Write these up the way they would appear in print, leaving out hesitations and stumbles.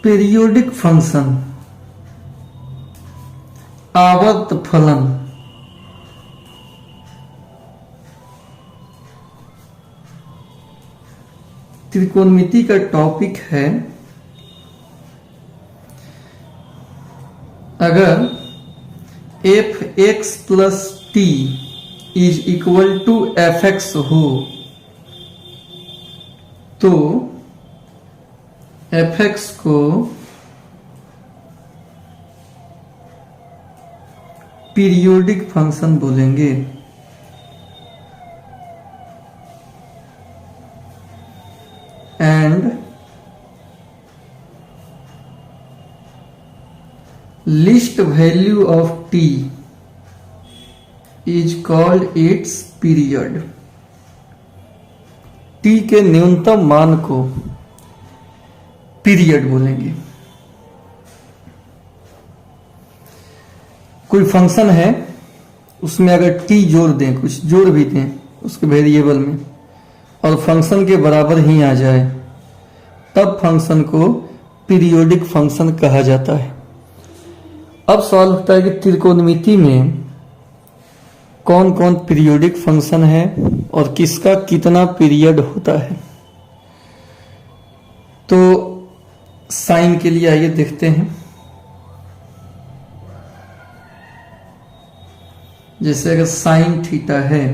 Periodic function, आवर्त फलन, त्रिकोणमिति का टॉपिक है अगर F X plus T is equal to F X हो तो एफ एक्स को पीरियोडिक फंक्शन बोलेंगे। And least value of T is called its period. T के न्यूनतम मान को पीरियड बोलेंगे। कोई फंक्शन है, उसमें अगर टी जोड़ दें, कुछ जोड़ भी दें उसके वेरिएबल में, और फंक्शन के बराबर ही आ जाए, तब फंक्शन को पीरियोडिक फंक्शन कहा जाता है। अब सवाल उठता है कि त्रिकोणमिति में कौन कौन पीरियोडिक फंक्शन है और किसका कितना पीरियड होता है। तो साइन के लिए आइए देखते हैं। जैसे अगर साइन थीटा है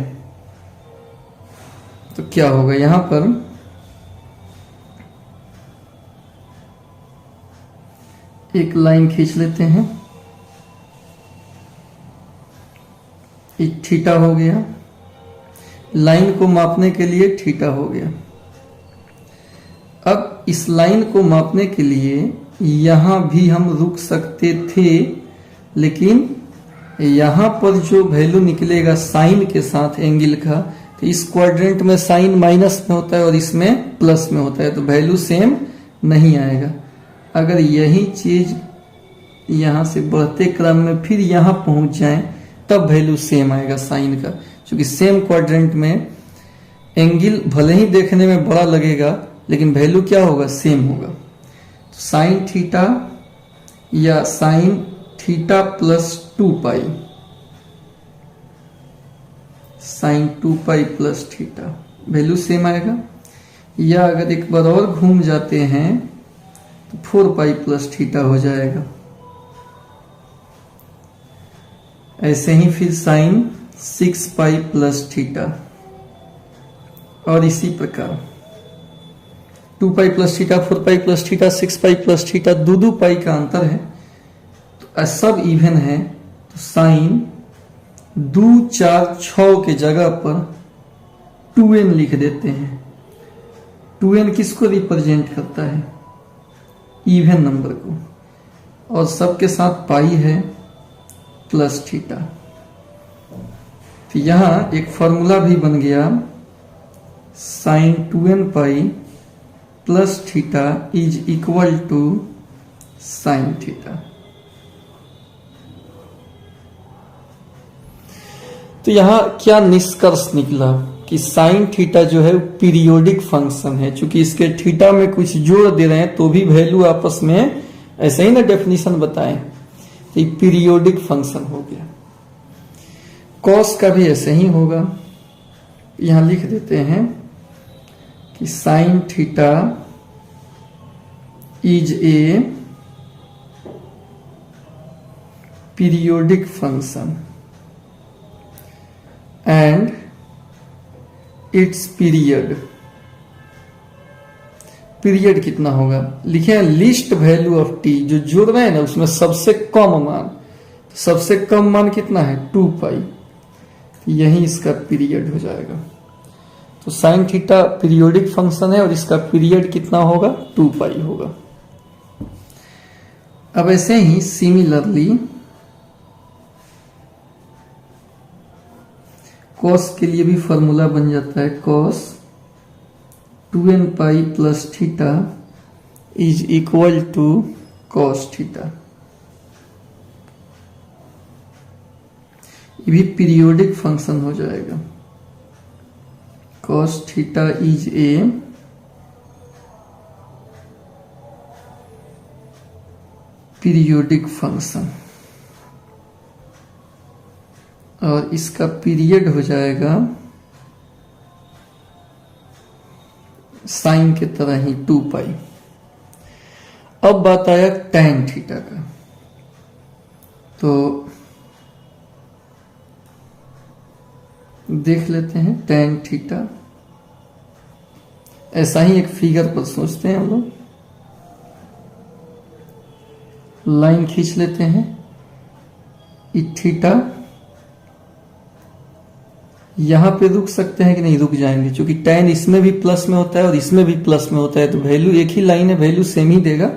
तो क्या होगा, यहां पर एक लाइन खींच लेते हैं, एक थीटा हो गया, लाइन को मापने के लिए थीटा हो गया। अब इस लाइन को मापने के लिए यहां भी हम रुक सकते थे, लेकिन यहां पर जो वैल्यू निकलेगा साइन के साथ एंगल का, तो इस क्वाड्रेंट में साइन माइनस में होता है और इसमें प्लस में होता है, तो वैल्यू सेम नहीं आएगा। अगर यही चीज यहां से बढ़ते क्रम में फिर यहां पहुंच जाए तब वैल्यू सेम आएगा साइन का, क्योंकि सेम क्वाड्रेंट में एंगल भले ही देखने में बड़ा लगेगा लेकिन वैल्यू क्या होगा, सेम होगा। तो साइन थीटा या sine theta plus 2 pi, sine 2 pi plus theta, value same आएगा। या अगर एक बार और घूम जाते हैं तो 4 पाई प्लस थीटा हो जाएगा। ऐसे ही फिर साइन 6 पाई प्लस थीटा, और इसी प्रकार 2 पाई प्लस थीटा, 4 पाई प्लस थीटा, 6 पाई प्लस थीटा, 2 पाई का अंतर है, तो सब इवन है। तो साइन 2, 4, 6 के जगह पर 2n लिख देते हैं। 2n किसको रिप्रेजेंट करता है, इवन नंबर को, और सबके साथ पाई है प्लस थीटा। तो यहां एक फॉर्मूला भी बन गया, sine 2n pi plus theta is equal to sine theta. तो यहां क्या निष्कर्ष निकला कि साइन थीटा जो है पीरियोडिक फंक्शन है। चूंकि इसके थीटा में कुछ जोड़ दे रहे हैं तो भी वैल्यू आपस में ऐसे ही ना डेफिनेशन बताएं, तो ये पीरियोडिक फंक्शन हो गया। कॉस का भी ऐसे ही होगा, यहां लिख देते हैं कि sine theta is a periodic function and its period, period कितना होगा लिखे हैं, लिस्ट वैल्यू ऑफ टी, जो जोड़ रहे हैं ना उसमें सबसे कम मान, सबसे कम मान कितना है 2 पाई, यही इसका पीरियड हो जाएगा। तो साइन थीटा पीरियोडिक फंक्शन है और इसका पीरियड कितना होगा 2 पाई होगा। अब ऐसे ही सिमिलरली कॉस के लिए भी फॉर्मूला बन जाता है, cos 2n pi plus theta is equal to cos theta. ये भी पीरियोडिक फंक्शन हो जाएगा। cos theta is a periodic function, और इसका पीरियड हो जाएगा साइन के तरह ही 2 पाई। अब बात आया tan थीटा का, तो देख लेते हैं tan थीटा। ऐसा ही एक फिगर पर सोचते हैं हम लोग, लाइन खींच लेते हैं, थीटा यहां पे रुक सकते हैं कि नहीं, रुक जाएंगे, क्योंकि tan इसमें भी प्लस में होता है और इसमें भी प्लस में होता है, तो वैल्यू एक ही लाइन है, वैल्यू सेम ही देगा।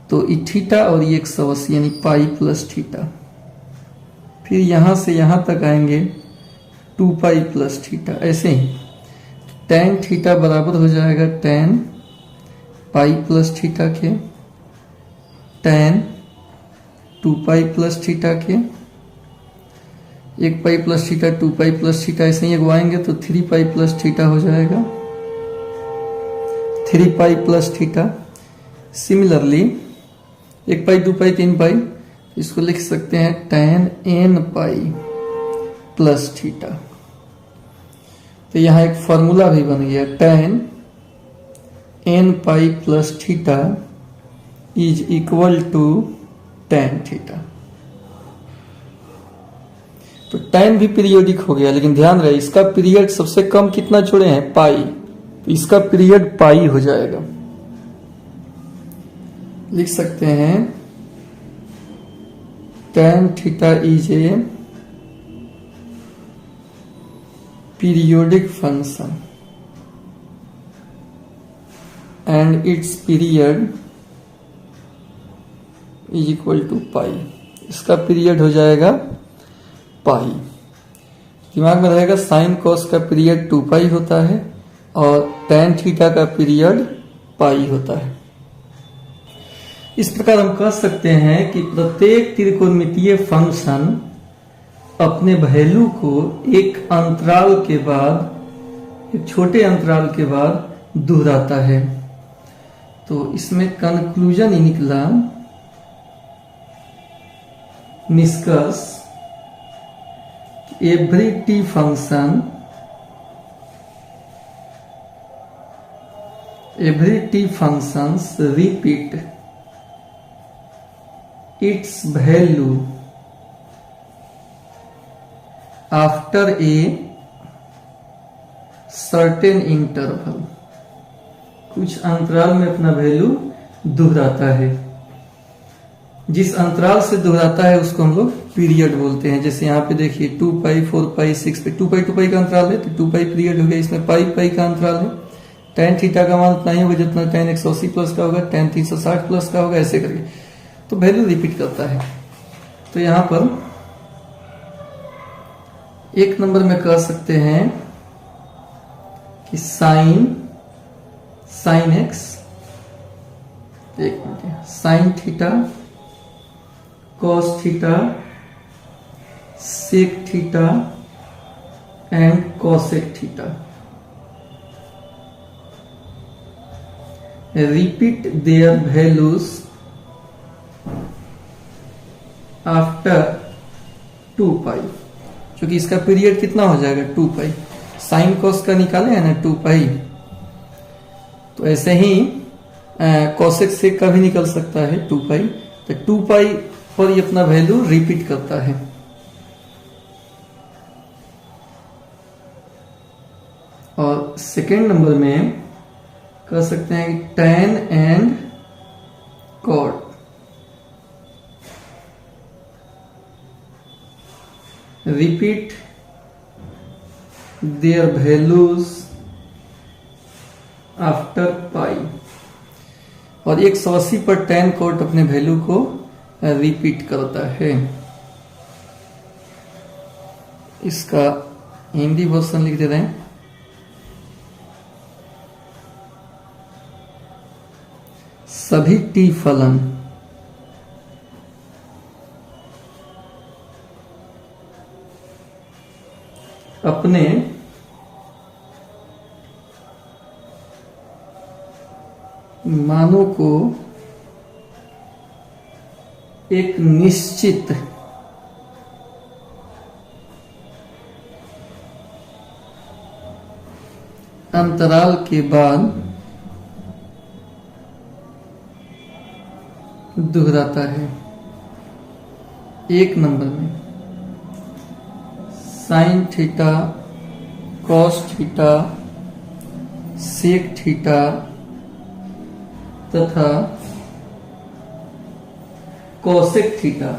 तो थीटा और ये 180 यानी पाई प्लस थीटा, फिर यहां से यहां तक आएंगे 2 पाई प्लस थीटा। ऐसे ही tan थीटा बराबर हो जाएगा tan पाई प्लस थीटा के tan 2 पाई प्लस थीटा के, 1 पाई plus theta 2 pi plus theta, ऐसे ही अगवाएंगे तो 3 पाई प्लस थीटा हो जाएगा, 3 pi plus theta. Similarly 1 pi 2 pi 3 pi, इसको लिख सकते हैं tan n pi plus theta. तो यहां एक फॉर्मूला भी बन गया, tan n pi plus theta is equal to tan theta. तो tan भी पीरियोडिक हो गया, लेकिन ध्यान रहे इसका पीरियड सबसे कम कितना छोड़े हैं, पाई, तो इसका पीरियड पाई हो जाएगा। लिख सकते हैं tan theta is a periodic function and its period is equal to pi. इसका पीरियड हो जाएगा पाई। दिमाग में रहेगा साइन कॉस का पीरियड 2 पाई होता है और tan थीटा का पीरियड पाई होता है। इस प्रकार हम कह सकते हैं कि प्रत्येक त्रिकोणमितीय फंक्शन अपने वैल्यू को एक अंतराल के बाद, एक छोटे अंतराल के बाद दोहराता है। तो इसमें कंक्लूजन ही निकला, निष्कर्ष, every T function, every T functions repeat it's value after a certain interval. कुछ अंतराल में अपना वैल्यू दोहराता है। जिस अंतराल से दोहराता है उसको हम लोग पीरियड बोलते हैं। जैसे यहाँ पे देखिए 2 पाई 4 पाई 6 पाई, 2 पाई का अंतराल है तो 2 पाई पीरियड हो गया। इसमें पाई का अंतराल है। tan थीटा का मान उतना ही होगा जितना tan 180 प्लस का होगा, tan 360 प्लस का होगा, ऐसे करके तो वैल्यू रिपीट करता है। तो यहां पर एक नंबर में कह सकते हैं कि साइन एक्स, एक minute, sine theta, cos theta, sec theta and cosec theta repeat their values after 2 pi. क्योंकि इसका पीरियड कितना हो जाएगा 2 पाई, साइन कॉस का निकाले है ना 2 पाई, तो ऐसे ही कॉसेक सेक का भी निकल सकता है 2 पाई। तो 2 पाई पर ये अपना वैल्यू रिपीट करता है। और सेकेंड नंबर में कह सकते हैं कि tan and cot repeat their values after पाई। और 180 पर tan cot अपने वैल्यू को रिपीट करता है। इसका हिंदी वर्जन लिख देते हैं, सभी टी फलन अपने मानों को एक निश्चित अंतराल के बाद दोहराता है। एक नंबर में sine theta, cos theta, sec theta तथा कोसेक थीटा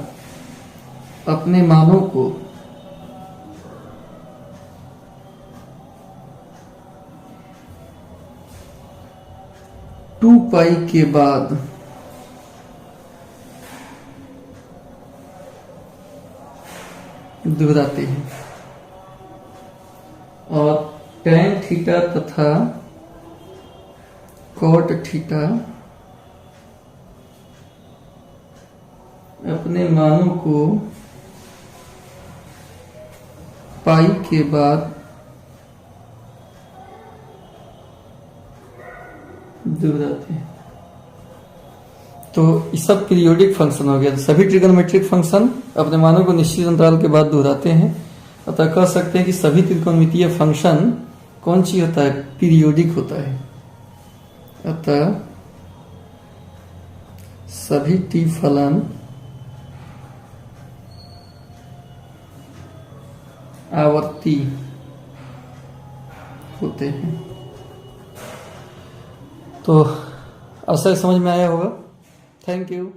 अपने मानों को टू पाई के बाद दोहराते हैं और tan थीटा तथा cot थीटा अपने मानों को पाई के बाद दोहराते हैं। तो ये सब पीरियोडिक फंक्शन हो गया। तो सभी ट्रिगोनोमेट्रिक फंक्शन अपने मानों को निश्चित अंतराल के बाद दोहराते हैं। अतः कह सकते हैं कि सभी त्रिकोणमितीय फंक्शन कौन सी होता है, पीरियोडिक होता है। अतः सभी टी फलन आवर्ती होते हैं। तो आशा समझ में आया होगा। Thank you.